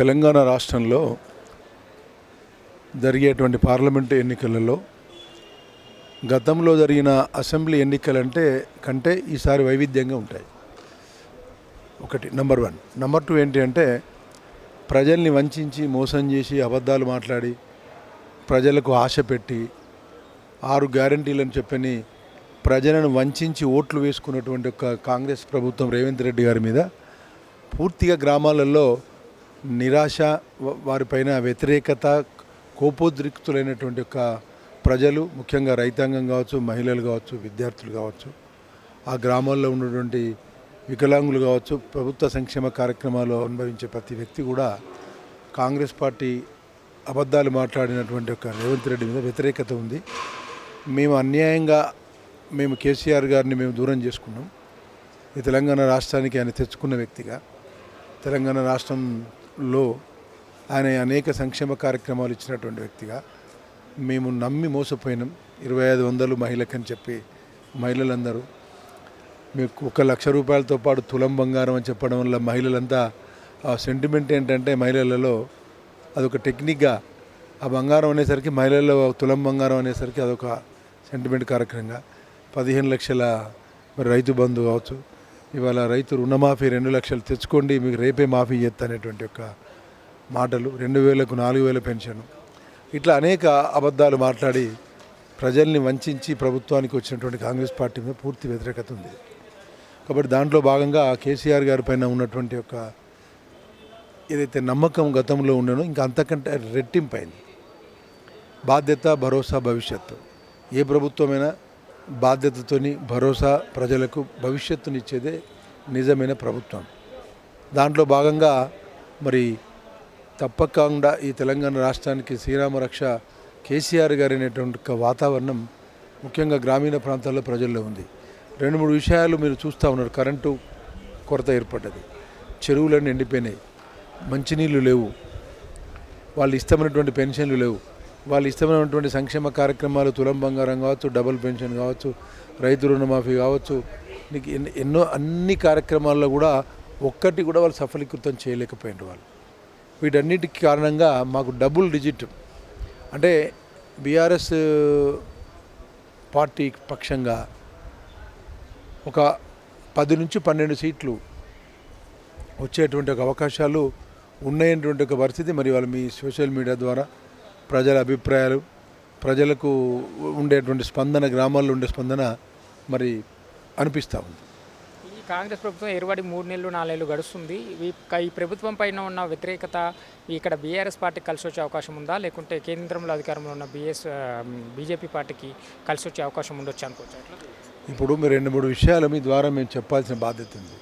తెలంగాణ రాష్ట్రంలో జరిగేటువంటి పార్లమెంటు ఎన్నికలలో గతంలో జరిగిన అసెంబ్లీ ఎన్నికలంటే కంటే ఈసారి వైవిధ్యంగా ఉంటాయి. ఒకటి నంబర్ 1. నంబర్ 2 ఏంటి అంటే ప్రజల్ని వంచి మోసం చేసి అబద్ధాలు మాట్లాడి ప్రజలకు ఆశ పెట్టి 6 గ్యారంటీలను చెప్పని ప్రజలను వంచి ఓట్లు వేసుకున్నటువంటి ఒక కాంగ్రెస్ ప్రభుత్వం రేవంత్ రెడ్డి గారి మీద పూర్తిగా గ్రామాలలో నిరాశ, వారిపైన వ్యతిరేకత, కోపోద్రిక్తులైనటువంటి ఒక ప్రజలు, ముఖ్యంగా రైతాంగం కావచ్చు, మహిళలు కావచ్చు, విద్యార్థులు కావచ్చు, ఆ గ్రామాల్లో ఉన్నటువంటి వికలాంగులు కావచ్చు, ప్రభుత్వ సంక్షేమ కార్యక్రమాలు అనుభవించే ప్రతి వ్యక్తి కూడా కాంగ్రెస్ పార్టీ అబద్ధాలు మాట్లాడినటువంటి ఒక రేవంత్ రెడ్డి మీద వ్యతిరేకత ఉంది. మేము అన్యాయంగా కేసీఆర్ గారిని దూరం చేసుకున్నాం. ఈ తెలంగాణ రాష్ట్రానికి ఆయన తెచ్చుకున్న వ్యక్తిగా, తెలంగాణ రాష్ట్రంలో ఆయన అనేక సంక్షేమ కార్యక్రమాలు ఇచ్చినటువంటి వ్యక్తిగా మేము నమ్మి మోసపోయినాం. 2500 మహిళకని చెప్పి మహిళలందరూ మీకు 1 లక్ష రూపాయలతో పాటు తులం బంగారం అని చెప్పడం వల్ల మహిళలంతా ఆ సెంటిమెంట్ ఏంటంటే మహిళలలో అదొక టెక్నిక్గా ఆ బంగారం అనేసరికి మహిళల్లో తులం బంగారం అనేసరికి అదొక సెంటిమెంట్ కార్యక్రమంగా 15 లక్షల రైతు బంధు కావచ్చు, ఇవాళ రైతు రుణమాఫీ 2 లక్షలు తెచ్చుకోండి మీకు రేపే మాఫీ చేస్తానేటువంటి ఒక మాటలు, 2000కు 4000 పెన్షన్, ఇట్లా అనేక అబద్ధాలు మాట్లాడి ప్రజల్ని వంచి ప్రభుత్వానికి వచ్చినటువంటి కాంగ్రెస్ పార్టీ మీద పూర్తి వ్యతిరేకత ఉంది. కాబట్టి దాంట్లో భాగంగా కేసీఆర్ గారి పైన ఉన్నటువంటి ఒక ఏదైతే నమ్మకం గతంలో ఉండనో ఇంకా అంతకంటే రెట్టింపైంది. బాధ్యత, భరోసా, భవిష్యత్తు. ఏ ప్రభుత్వమైనా బాధ్యతతోని భరోసా, ప్రజలకు భవిష్యత్తునిచ్చేదే నిజమైన ప్రభుత్వం. దాంట్లో భాగంగా మరి తప్పకుండా ఈ తెలంగాణ రాష్ట్రానికి శ్రీరామ రక్ష కేసీఆర్ గారు అనేటువంటి వాతావరణం ముఖ్యంగా గ్రామీణ ప్రాంతాల్లో ప్రజల్లో ఉంది. 2-3 విషయాలు మీరు చూస్తూ ఉన్నారు. కరెంటు కొరత ఏర్పడ్డది, చెరువులన్నీ ఎండిపోయినాయి, మంచినీళ్ళు లేవు, వాళ్ళు ఇష్టమైనటువంటి పెన్షన్లు లేవు, వాళ్ళు ఇష్టమైనటువంటి సంక్షేమ కార్యక్రమాలు, తులం బంగారం కావచ్చు, డబుల్ పెన్షన్ కావచ్చు, రైతు రుణమాఫీ కావచ్చు, నీకు ఎన్నో అన్ని కార్యక్రమాల్లో కూడా ఒక్కటి కూడా వాళ్ళు సఫలీకృతం చేయలేకపోయినారు. వాళ్ళు వీటన్నిటికి కారణంగా మాకు డబుల్ డిజిట్ అంటే బీఆర్ఎస్ పార్టీ పక్షంగా ఒక 10 నుంచి 12 సీట్లు వచ్చేటువంటి ఒక అవకాశాలు ఉన్నాయటువంటి ఒక పరిస్థితి. మరి వాళ్ళు మీ సోషల్ మీడియా ద్వారా ప్రజల అభిప్రాయాలు, ప్రజలకు ఉండేటువంటి స్పందన, గ్రామాల్లో ఉండే స్పందన మరి అనిపిస్తూ ఉంది. ఈ కాంగ్రెస్ ప్రభుత్వం ఏర్పడి 3 నెలలు 4 నెలలు గడుస్తుంది. ఈ ప్రభుత్వం పైన ఉన్న వ్యతిరేకత ఇక్కడ బీఆర్ఎస్ పార్టీకి కలిసి వచ్చే అవకాశం ఉందా, లేకుంటే కేంద్రంలో అధికారంలో ఉన్న బీజేపీ పార్టీకి కలిసి వచ్చే అవకాశం ఉండొచ్చు అనుకోవచ్చు? ఇప్పుడు మీరు 2-3 విషయాలు మీ ద్వారా మేము చెప్పాల్సిన బాధ్యత ఉంది.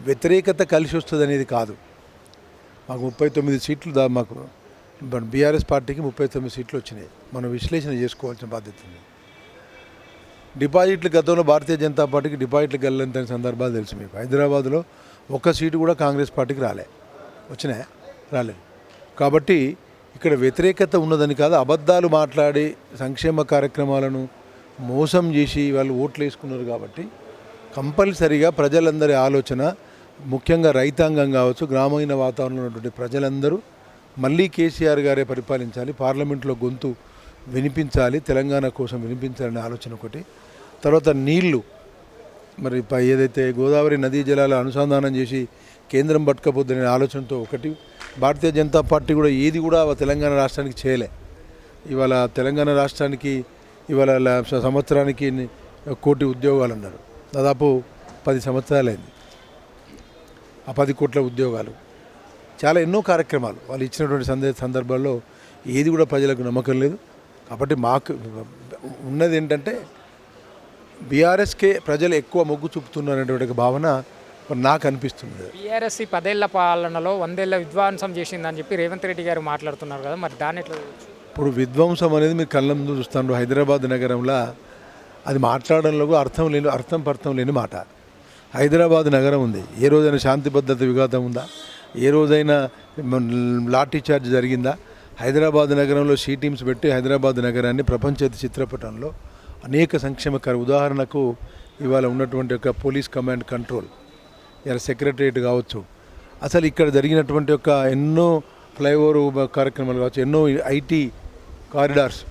వ్యతిరేకత కలిసి వస్తుంది అనేది కాదు. మాకు 39 సీట్లు మాకు బీఆర్ఎస్ పార్టీకి 39 సీట్లు వచ్చినాయి. మనం విశ్లేషణ చేసుకోవాల్సిన బాధ్యత ఉంది. డిపాజిట్లు గతంలో భారతీయ జనతా పార్టీకి డిపాజిట్లు గల్లంత సందర్భాలు తెలుసు మీకు. హైదరాబాద్లో 1 సీటు కూడా కాంగ్రెస్ పార్టీకి రాలేదు. కాబట్టి ఇక్కడ వ్యతిరేకత ఉన్నదని కాదు, అబద్ధాలు మాట్లాడి సంక్షేమ కార్యక్రమాలను మోసం చేసి వాళ్ళు ఓట్లు వేసుకున్నారు. కాబట్టి కంపల్సరిగా ప్రజలందరి ఆలోచన, ముఖ్యంగా రైతాంగం కావచ్చు, గ్రామీణ వాతావరణంలో ఉన్నటువంటి ప్రజలందరూ మళ్ళీ కేసీఆర్ గారే పరిపాలించాలి, పార్లమెంట్లో గొంతు వినిపించాలి, తెలంగాణ కోసం వినిపించాలనే ఆలోచన ఒకటి. తర్వాత నీళ్లు, మరి ఏదైతే గోదావరి నదీ జలాల అనుసంధానం చేసి కేంద్రం పట్టుకపోద్దనే ఆలోచనతో ఒకటి. భారతీయ జనతా పార్టీ కూడా ఏది కూడా తెలంగాణ రాష్ట్రానికి చేయలే. ఇవాళ తెలంగాణ రాష్ట్రానికి ఇవాళ సంవత్సరానికి 1 కోటి ఉద్యోగాలు అన్నారు. దాదాపు 10 సంవత్సరాలైంది. ఆ 10 కోట్ల ఉద్యోగాలు, చాలా ఎన్నో కార్యక్రమాలు వాళ్ళు ఇచ్చినటువంటి సందర్భాల్లో ఏది కూడా ప్రజలకు నమ్మకం లేదు. కాబట్టి మాకు ఉన్నది ఏంటంటే బీఆర్ఎస్కే ప్రజలు ఎక్కువ మొగ్గు చూపుతున్నారనేటువంటి భావన నాకు అనిపిస్తుంది. బీఆర్ఎస్ 10 ఏళ్ల పాలనలో 100 ఏళ్ల విధ్వంసం చేసిందని చెప్పి రేవంత్ రెడ్డి గారు మాట్లాడుతున్నారు కదా, మరి దాన్ని ఎట్లా? ఇప్పుడు విధ్వంసం అనేది మీరు కళ్ళ ముందు చూస్తాను. హైదరాబాద్ నగరంలో అది మాట్లాడడంలో అర్థం లేని మాట. హైదరాబాద్ నగరం ఉంది, ఏ రోజైనా శాంతి భద్రత విఘాతం ఉందా? ఏ రోజైనా లాఠీ చార్జ్ జరిగిందా? హైదరాబాద్ నగరంలో టీమ్స్ పెట్టి హైదరాబాద్ నగరాన్ని ప్రపంచ చిత్రపటంలో అనేక సంక్షేమ ఉదాహరణకు ఇవాళ ఉన్నటువంటి ఒక పోలీస్ కమాండ్ కంట్రోల్, ఇలా సెక్రటరియట్ కావచ్చు, అసలు ఇక్కడ జరిగినటువంటి ఒక ఎన్నో ఫ్లైఓవర్ కార్యక్రమాలు కావచ్చు, ఎన్నో ఐటీ కారిడార్స్,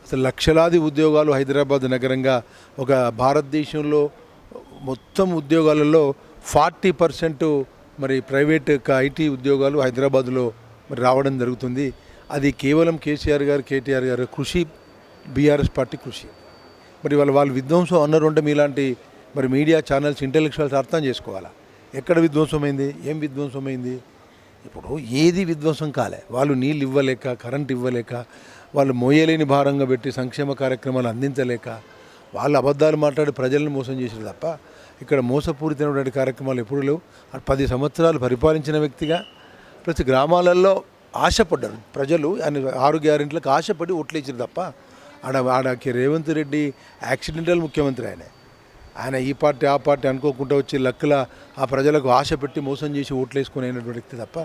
అసలు లక్షలాది ఉద్యోగాలు హైదరాబాద్ నగరంగా ఒక భారతదేశంలో మొత్తం ఉద్యోగాలలో 40% మరి ప్రైవేట్ ఐటీ ఉద్యోగాలు హైదరాబాద్లో మరి రావడం జరుగుతుంది. అది కేవలం కేసీఆర్ గారు, కేటీఆర్ గారు కృషి, బీఆర్ఎస్ పార్టీ కృషి. మరి వాళ్ళు విధ్వంసం అన్నారు అంటే మీలాంటి మరి మీడియా ఛానల్స్, ఇంటెలెక్చువల్స్ అర్థం చేసుకోవాలా ఎక్కడ విధ్వంసమైంది, ఏం విధ్వంసమైంది. ఇప్పుడు ఏది విధ్వంసం కాలే. వాళ్ళు నీళ్ళు ఇవ్వలేక, కరెంట్ ఇవ్వలేక, వాళ్ళు మోయలేని భారంగా పెట్టి సంక్షేమ కార్యక్రమాలు అందించలేక, వాళ్ళు అబద్ధాలు మాట్లాడి ప్రజలను మోసం చేసారు తప్ప ఇక్కడ మోసపూరితమైనటువంటి కార్యక్రమాలు ఎప్పుడు లేవు. 10 సంవత్సరాలు పరిపాలించిన వ్యక్తిగా ప్రతి గ్రామాలలో ఆశపడ్డారు ప్రజలు. ఆయన 6 గ్యారెంటీలకు ఆశపడి ఓట్లేసారు తప్ప ఆడకి రేవంత్ రెడ్డి యాక్సిడెంటల్ ముఖ్యమంత్రి. ఆయన ఈ పార్టీ ఆ పార్టీ అనుకోకుండా వచ్చి లక్కల ఆ ప్రజలకు ఆశ పెట్టి మోసం చేసి ఓట్లేసుకుని అయినటువంటి వ్యక్తి తప్ప